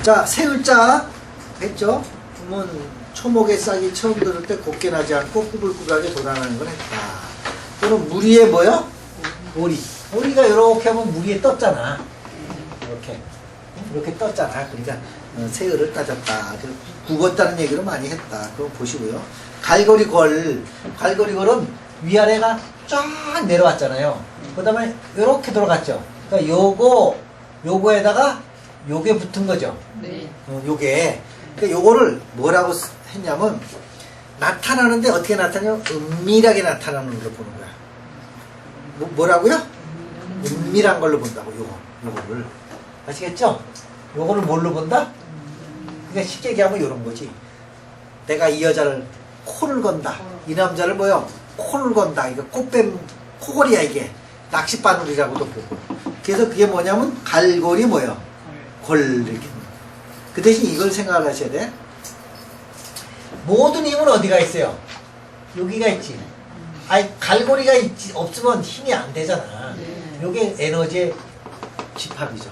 자, 세을자 했죠? 그러면 초목의 싹이 처음 들을 때 곱게 나지 않고 꾸불꾸불하게 돋아나는 걸 했다. 또는 물 위에 뭐요? 오리. 오리가 이렇게 하면 물 위에 떴잖아. 이렇게 떴잖아. 그러니까 세을을 따졌다. 굽었다는 얘기를 많이 했다. 그거 보시고요. 갈고리걸은 위아래가 쫙 내려왔잖아요. 그 다음에 이렇게 돌아갔죠. 그러니까 요거에다가 요게 붙은 거죠. 네. 요게. 그러니까 요거를 뭐라고 했냐면, 나타나는데 어떻게 나타나냐면, 은밀하게 나타나는 걸로 보는 거야. 뭐라고요? 은밀한 걸로 본다고, 요거를. 아시겠죠? 요거를 뭘로 본다? 그러니까 쉽게 얘기하면 요런 거지. 내가 이 여자를 코를 건다. 이 남자를 뭐요? 코를 건다. 이거 꽃뱀, 코골이야, 이게. 낚싯바늘이라고도 보고. 그래서 그게 뭐냐면, 갈고리 뭐요? 골, 이렇게. 그 대신 이걸 생각을 하셔야 돼. 모든 힘은 어디가 있어요? 여기가 있지. 아니, 갈고리가 없으면 힘이 안 되잖아. 네. 요게 에너지의 집합이죠.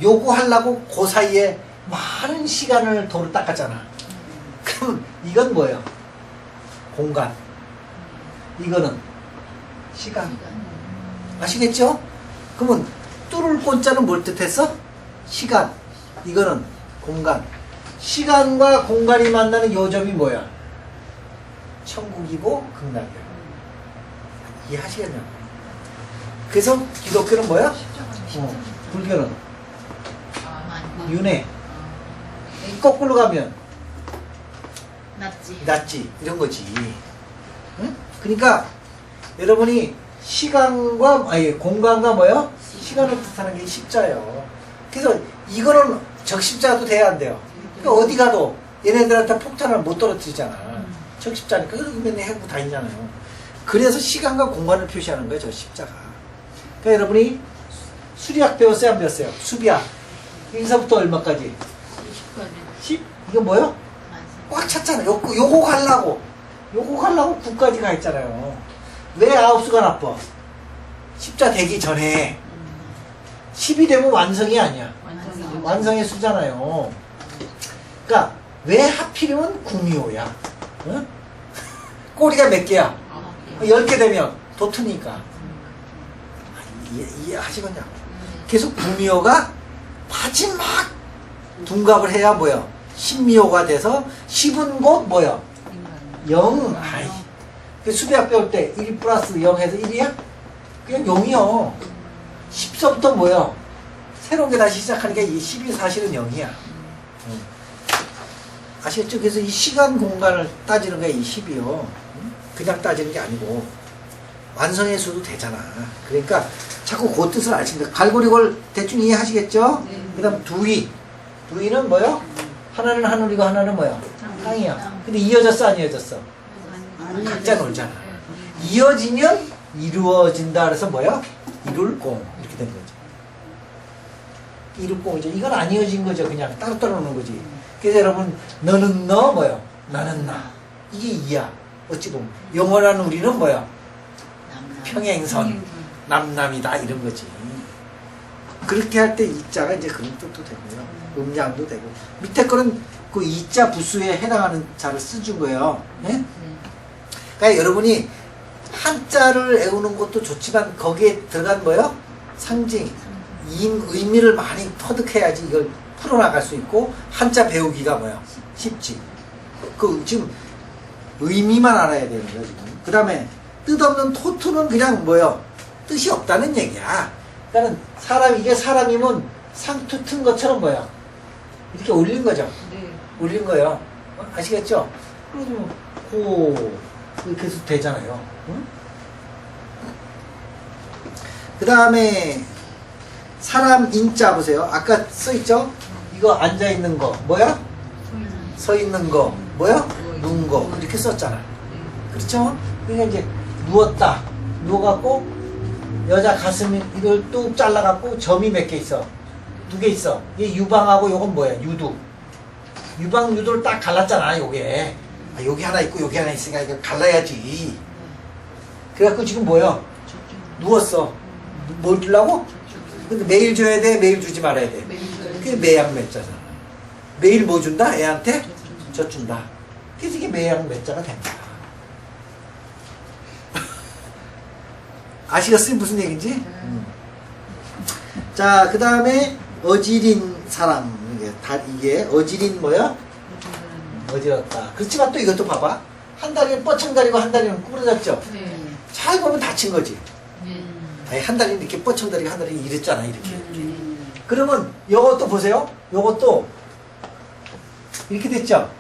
요거 하려고 그 사이에 많은 시간을 도로 닦았잖아. 그럼 이건 뭐예요? 공간. 이거는 시간. 아시겠죠? 그러면 뚫을 꼰자는 뭘 뜻했어? 시간. 이거는 공간. 시간과 공간이 만나는 요점이 뭐야? 천국이고 극락이야. 이해하시겠냐고. 그래서 기독교는 뭐야? 불교는 윤회. 거꾸로 가면 낫지. 이런 거지. 응? 그러니까 여러분이 공간과 뭐요? 시간을 뜻하는 게 십자예요. 그래서 이거는 적십자도 돼야 안 돼요. 그러니까 어디 가도 얘네들한테 폭탄을 못 떨어뜨리잖아. 적십자니까. 그래서 맨날 해고 다니잖아요. 그래서 시간과 공간을 표시하는 거예요, 저 십자가. 그러니까 여러분이 수리학 배웠어요, 안 배웠어요? 수비학. 1서부터 얼마까지? 10? 이거 뭐요? 꽉 찼잖아. 요거 가려고 9까지 가 있잖아요. 왜 9수가 나빠? 십자 되기 전에 10이 되면 완성이 아니야. 완성의 수잖아요. 그러니까 왜 하필이면 궁유호야? 응? 꼬리가 몇 개야? 10개 되면 도트니까. 이해하시겠냐? 계속 궁유호가 마지막 둔갑을 해야 뭐야? 신미호가 돼서 10은 곧 뭐야? 0. 아이. 그 수비학 배울 때 1 플러스 0 해서 1이야? 그냥 0이요. 10서부터 뭐야? 새로운 게 다시 시작하니까 이 10이 사실은 0이야. 아시겠죠? 그래서 이 시간 공간을 따지는 거야, 이 10이요. 그냥 따지는 게 아니고 완성의 수도 되잖아. 그러니까 자꾸 그 뜻을 아십니다. 갈고리걸 대충 이해하시겠죠? 그 다음 두이는 뭐요? 하나는 하늘이고 하나는 뭐요? 땅이야. 근데 이어졌어, 안 이어졌어? 각자 놀잖아. 이어지면 이루어진다 그래서 뭐요? 이룰공 이렇게 된 거죠. 이룰공이죠. 이건 안 이어진 거죠. 그냥 따로따로 노는 거지. 그래서 여러분, 너는 너 뭐요? 나는 나. 이게 이야. 어찌 보면 영원한 우리는 뭐야? 평행선, 남남이다 이런 거지. 그렇게 할 때 이자가 이제 그런 뜻도 되고요. 음양도 되고. 밑에 거는 그 이자 부수에 해당하는 자를 써준 거예요. 네? 그러니까 여러분이 한자를 외우는 것도 좋지만 거기에 들어간 뭐요? 상징, 의미를 많이 터득해야지 이걸 풀어나갈 수 있고 한자 배우기가 뭐야? 쉽지. 지금 의미만 알아야 되는 거야 지금. 그 다음에 뜻없는 토투는 그냥 뭐요? 뜻이 없다는 얘기야. 그러니까 이게 사람이면 상투 튼 것처럼 뭐야? 이렇게 올린 거죠. 네. 올린 거예요. 아시겠죠? 그래도 이렇게 해서 되잖아요. 응? 그 다음에 사람 인자 보세요. 아까 써있죠? 이거 앉아있는 거 뭐야? 서있는 거 뭐야? 누운 거 이렇게 썼잖아. 그렇죠? 그러니까 이제 누웠다. 누워갖고 여자 가슴이 이걸 뚝 잘라갖고 점이 몇 개 있어? 2개 있어. 이게 유방하고 요건 뭐야? 유두. 유방 유두를 딱 갈랐잖아. 요게. 여기 하나 있고 여기 하나 있으니까 이거 갈라야지. 그래갖고 지금 뭐야? 누웠어. 뭘 주려고? 근데 매일 줘야 돼? 매일 주지 말아야 돼? 그게 매약 맺자잖아. 매일 뭐 준다? 애한테 젖준다. 그래서 이게 매양 매자가 된다. 아시겠어요? 무슨 얘기인지? 자, 그 다음에 어지린 사람. 이게 어지린 뭐야? 어지럽다. 그렇지만 또 이것도 봐봐. 한 다리는 뻗쳐다리고 한 다리는 구부러졌죠? 잘 보면 다친 거지. 아니, 한 다리는 이렇게 뻗쳐다리고 한 다리는 이랬잖아. 이렇게. 그러면 요것도 보세요. 요것도 이렇게 됐죠?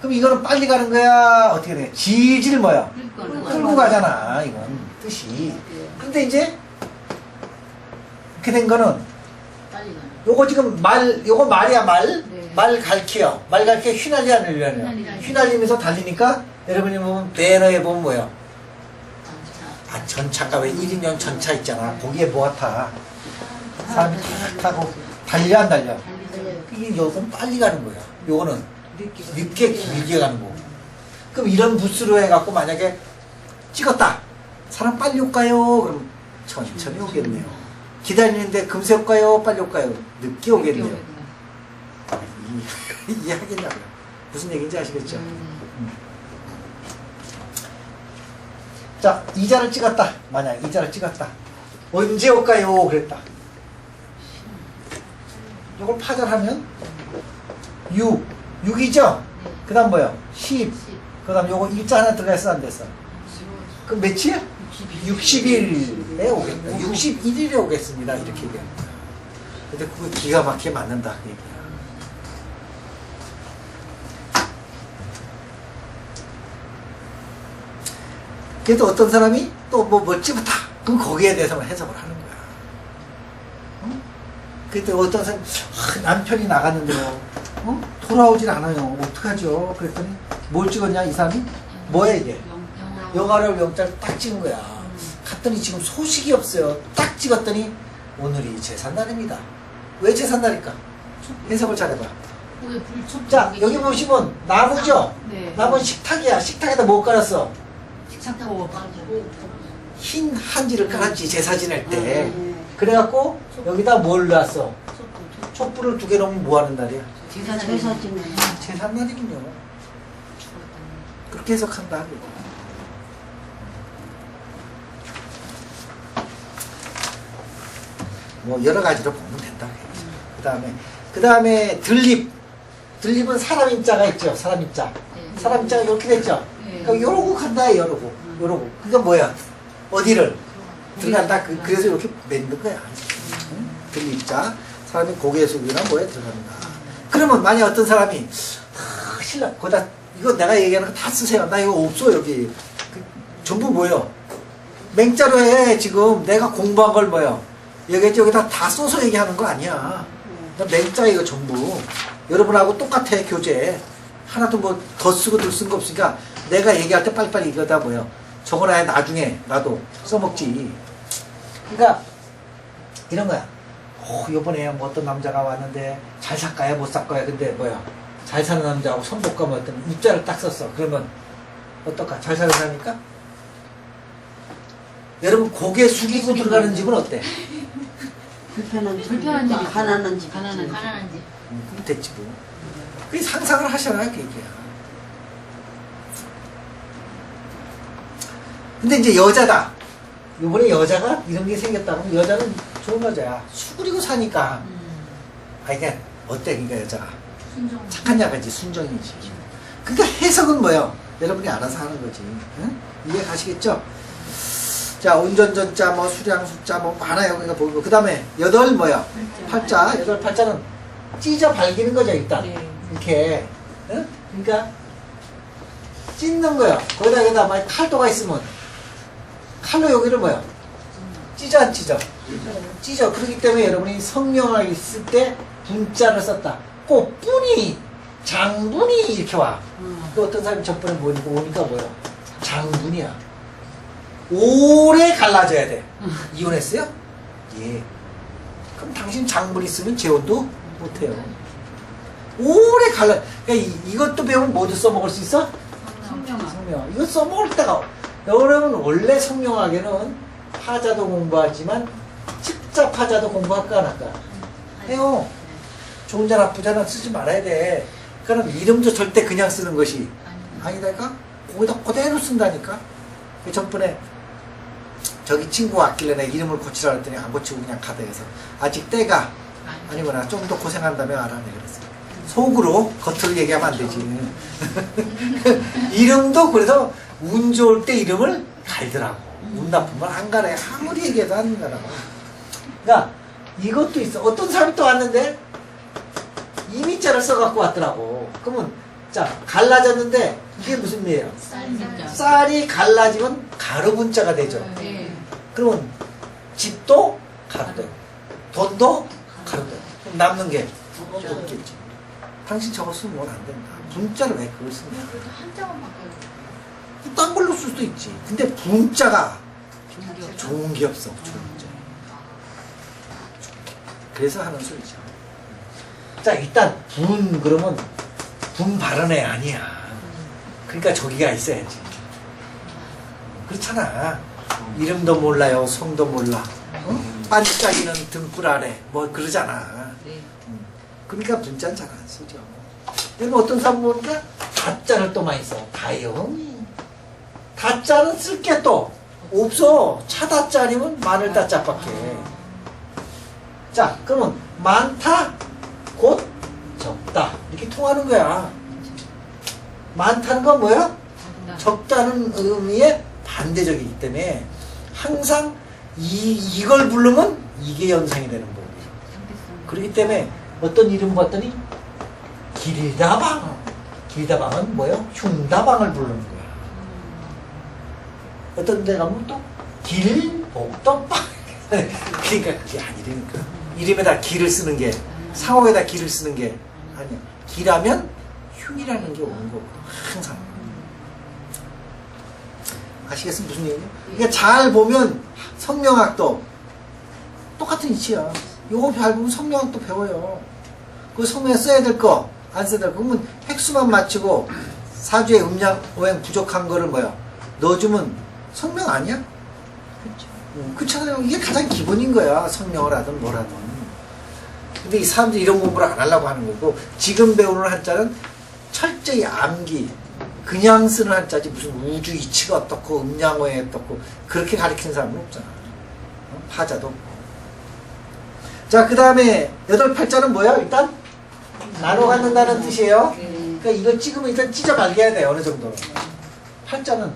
그럼 이거는 빨리 가는 거야? 어떻게 돼? 질질 뭐야? 끌고 가잖아. 이건 뜻이. 근데 이제 이렇게 된 거는 요거 지금 요거 말이야 말. 말 갈퀴요. 말 갈퀴 휘날리 안 휘날려? 휘날리면서 달리니까 여러분이 보면 배너에 보면 뭐야? 아, 전차가 왜 1인용 전차 있잖아. 거기에 뭐가 타? 사람이 타고 달려 안 달려? 이게 요건 빨리 가는 거야. 요거는 늦게 길게 가는 거고. 그럼 이런 부스로 해갖고 만약에 찍었다. 사람 빨리 올까요? 그럼 천천히 오겠네요. 기다리는데 금세 올까요? 빨리 올까요? 늦게 오겠네요. 이해하겠냐고요. 무슨 얘기인지 아시겠죠? 자, 이자를 찍었다. 만약 이자를 찍었다. 언제 올까요? 그랬다. 이걸 파절하면 6이죠? 그 다음 뭐요? 10. 그 다음 요거 일자 하나 들어갔어 안 됐어? 그럼 며칠? 60일에 오겠다. 61일에 오겠습니다. 이렇게 얘기합니다. 근데 그거 기가 막히게 맞는다. 그 얘기야. 그래도 어떤 사람이 또 뭐 찝었다. 그럼 거기에 대해서만 해석을 하는 거야. 어? 그때 어떤 사람이 남편이 나갔는데요. 돌아오질 않아요. 어떡하죠? 그랬더니 뭘 찍었냐 이 사람이? 뭐야 이게? 영화를 영자를 딱 찍은 거야. 갔더니 지금 소식이 없어요. 딱 찍었더니 오늘이 제삿날입니다. 왜 제삿날일까? 해석을 잘해봐. 자, 여기 보시면 나무죠? 나무는 식탁이야. 식탁에다 뭐 깔았어? 흰 한지를 깔았지, 제사 지낼 때. 그래갖고 여기다 뭘 놨어? 촛불을 2개 놓으면 뭐 하는 날이야? 제삿날이군요. 그렇게 해석한다. 뭐 여러 가지로 보면 된다. 그 다음에 들립은 사람 인자가 있죠. 사람 인자. 사람 인자가 이렇게 됐죠. 그러니까 요러고 간다. 요러고. 그게 뭐야? 어디를? 들어간다. 그래서 이렇게 맺는 거야. 들립자. 사람이 고개 숙이나 뭐에 들어간다. 그러면 만약 어떤 사람이 신랑 거기다 이거 내가 얘기하는 거 다 쓰세요. 나 이거 없어 여기. 전부 뭐요? 맹자로 해. 지금 내가 공부한 걸 뭐요? 여기다 다 써서 얘기하는 거 아니야. 맹자 이거 전부. 여러분하고 똑같아 교재. 하나도 뭐 더 쓰고 덜 쓴 거 없으니까 내가 얘기할 때 빨리빨리 이거다 뭐요. 적어놔야 나중에 나도 써먹지. 그러니까 이런 거야. 요번에 뭐 어떤 남자가 왔는데 잘 살까요? 못 살까요? 근데 뭐야. 잘 사는 남자하고 선복감 어떤 입자를 딱 썼어. 그러면 어떨까? 잘 사는 사람입니까? 여러분 고개 숙이고 들어가는 집은 어때? 불편한 집, 가난한 집. 그럼 됐지 뭐. 그게 상상을 하셔라 그 얘기야. 근데 이제 여자다. 요번에 여자가 이런 게 생겼다고 여자는 좋은 여자야. 수그리고 사니까. 이게 어때 그러니까 여자가? 착한 여자지 순정이지. 그러니까 해석은 뭐예요? 여러분이 알아서 하는 거지. 응? 이해 가시겠죠? 자, 운전전자, 뭐, 수량, 숫자, 뭐, 많아요. 그러니까 보고. 그 다음에, 8 뭐야? 팔자. 8팔자는 찢어 발기는 거죠, 일단. 이렇게. 응? 그러니까, 찢는 거야. 거기다 만약 칼도가 있으면, 칼로 여기를 뭐야? 찢어, 안 찢어? 찢어. 그렇기 때문에 여러분이 성명을 있을 때, 분자를 썼다. 꼭, 뿐이, 장분이 이렇게 와. 또 어떤 사람이 저번에 오니까 뭐야? 장분이야. 오래 갈라져야 돼. 이혼했어요? 예. 그럼 당신 장분 있으면 재혼도 못해요. 오래 그러니까 이것도 배우면 모두 써먹을 수 있어? 성명. 이거 써먹을 때가. 여러분 원래 성명학에는 파자도 공부하지만 측자파자도 공부할까 안 할까? 해요. 좋은 자 나쁜 자는 쓰지 말아야 돼. 그럼 이름도 절대 그냥 쓰는 것이 아니다니까? 거기다 그대로 쓴다니까? 전번에 저기 친구가 왔길래 내가 이름을 고치라 했더니 안 고치고 그냥 가다 해서 아직 때가 아니구나 좀 더 고생한다며 알아내 그랬어. 속으로 겉으로 얘기하면 안 되지. 이름도 그래서 운 좋을 때 이름을 갈더라고. 운 나쁘면 안 가래. 아무리 얘기해도 안 가라고. 그러니까 이것도 있어. 어떤 사람이 또 왔는데 이미자를 써갖고 왔더라고. 그러면 자 갈라졌는데 이게 무슨 의미예요? 쌀이 갈라지면 가루분자가 되죠. 네. 그러면 집도 가루되고 돈도 가루되고 그럼 남는 게 없겠지. 당신 저거 쓰면 뭘 안 된다. 분자를 왜 그걸 쓰냐? 그래도 한자만 바꿔요. 딴 걸로 쓸 수도 있지. 근데 분자가 좋은 게 없어. 좋은 게. 그래서 하는 소리죠. 자 일단 분 그러면 분 발언해 아니야. 그러니까 저기가 있어야지. 그렇잖아. 이름도 몰라요. 성도 몰라. 어? 반짝이는 등불 아래 뭐 그러잖아. 네. 그러니까 분자는 잘 안 쓰죠. 여러분 어떤 사람 보니까 다자를 또 많이 써. 다영. 다자는 쓸 게 또 없어. 차다자 아니면 마늘 다자밖에. 자 그러면 많다 곧 적다 이렇게 통하는 거야. 많다는 건 뭐야? 적다는 의미의 반대적이기 때문에 항상 이걸 부르면 이게 연상이 되는 거고. 그렇기 때문에 어떤 이름 봤더니 길다방. 길다방은 뭐예요? 흉다방을 부르는 거야. 어떤 데 가면 또 길복덕방. 그러니까 그게 아니라니까. 이름에다 길을 쓰는 게 상호에다 길을 쓰는 게 아니야. 길하면 흉이라는 게 오는 거고 항상. 아시겠어요? 무슨 얘기냐? 그러니까 잘 보면 성명학도 똑같은 이치야. 요거 잘 보면 성명학도 배워요. 그 성명에 써야 될 거, 안 써야 될 거. 그러면 획수만 맞추고 사주의 음양, 오행 부족한 거를 뭐야? 넣어주면 성명 아니야? 그렇잖아요. 이게 가장 기본인 거야. 성명을 하든 뭘 하든. 근데 이 사람들이 이런 공부를 안 하려고 하는 거고, 지금 배우는 한자는 철저히 암기, 그냥 쓰는 한자지 무슨 우주 이치가 어떻고 음양오행이 어떻고 그렇게 가르치는 사람은 없잖아. 파자도 없고. 자, 그 다음에 여덟 팔자는 뭐야? 일단 나눠 갖는다는 뜻이에요. 그러니까 이거 찍으면 일단 찢어 말겨야 돼. 어느 정도는. 팔자는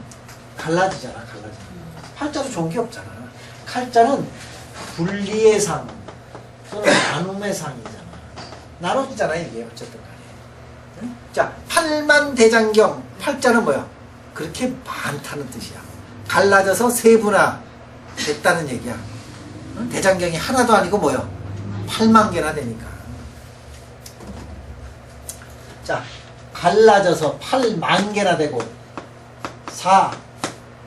갈라지잖아. 갈라져. 팔자도 좋은 게 없잖아. 칼자는 분리의 상 또는 나눔의 상이잖아. 나눠지잖아 이게 어쨌든 간에. 응? 자, 팔만대장경. 팔자는 뭐야? 그렇게 많다는 뜻이야. 갈라져서 세분화 됐다는 얘기야. 응? 대장경이 하나도 아니고 뭐야? 8만 개나 되니까. 자, 갈라져서 8만 개나 되고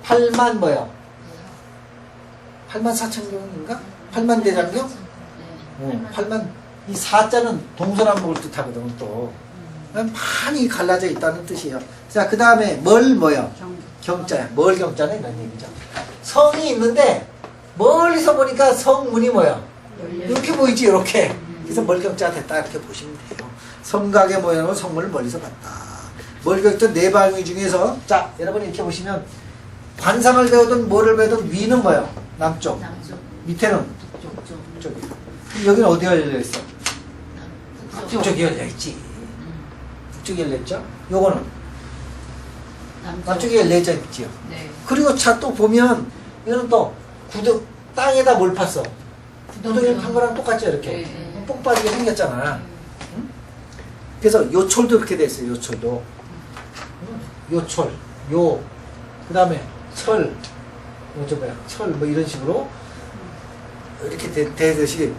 8만 뭐야? 8만 4천 경인가? 8만 대장경? 8만. 이 4자는 동서남북을 뜻하거든 또. 많이 갈라져 있다는 뜻이에요. 자, 그 다음에 뭐야? 경자야. 뭘 경자는 이런 얘기죠. 성이 있는데 멀리서 보니까 성문이 뭐야? 이렇게 보이지, 이렇게. 그래서 멀경자가 됐다 이렇게 보시면 돼요. 성각의 모양으로 성문을 멀리서 봤다. 멀경자 네 방위 중에서 자, 여러분 이렇게 보시면 관상을 배우든 뭐를 배우든 위는 뭐야? 남쪽. 밑에는 북쪽이야. 여기는 어디가 열려있어? 북쪽이 열려있지. 북쪽이 열렸죠? 요거는 남쪽이 열려있죠. 네. 그리고 차 또 보면 이거는 또 구두 땅에다 뭘 팠어? 구덩이를 판 거랑 똑같죠 이렇게. 네. 뽕 빠지게 생겼잖아. 응? 그래서 요철도 그렇게 됐어요. 요철도. 요철, 그 다음에 철, 철 뭐 이런 식으로 이렇게 되듯이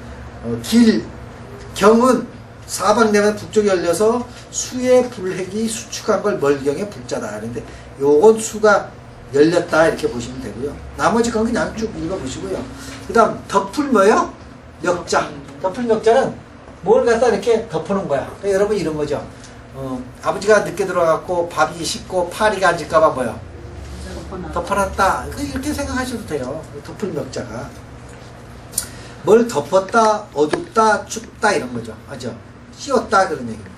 경은 사방내면 북쪽이 열려서 수의 불핵이 수축한 걸 멀경의 불자다. 그런데 요건 수가 열렸다 이렇게 보시면 되고요. 나머지 건 그냥 쭉 읽어보시고요. 그 다음 덮을 뭐요? 멱자. 덮을 멱자는 뭘 갖다 이렇게 덮어놓은 거야. 그러니까 여러분 이런 거죠. 아버지가 늦게 들어갔고 밥이 식고 파리가 앉을까봐 뭐야? 덮어놨다. 이렇게 생각하셔도 돼요. 덮을 멱자가. 뭘 덮었다, 어둡다, 춥다 이런 거죠. 맞죠? 씌웠다 그런 얘기입니다.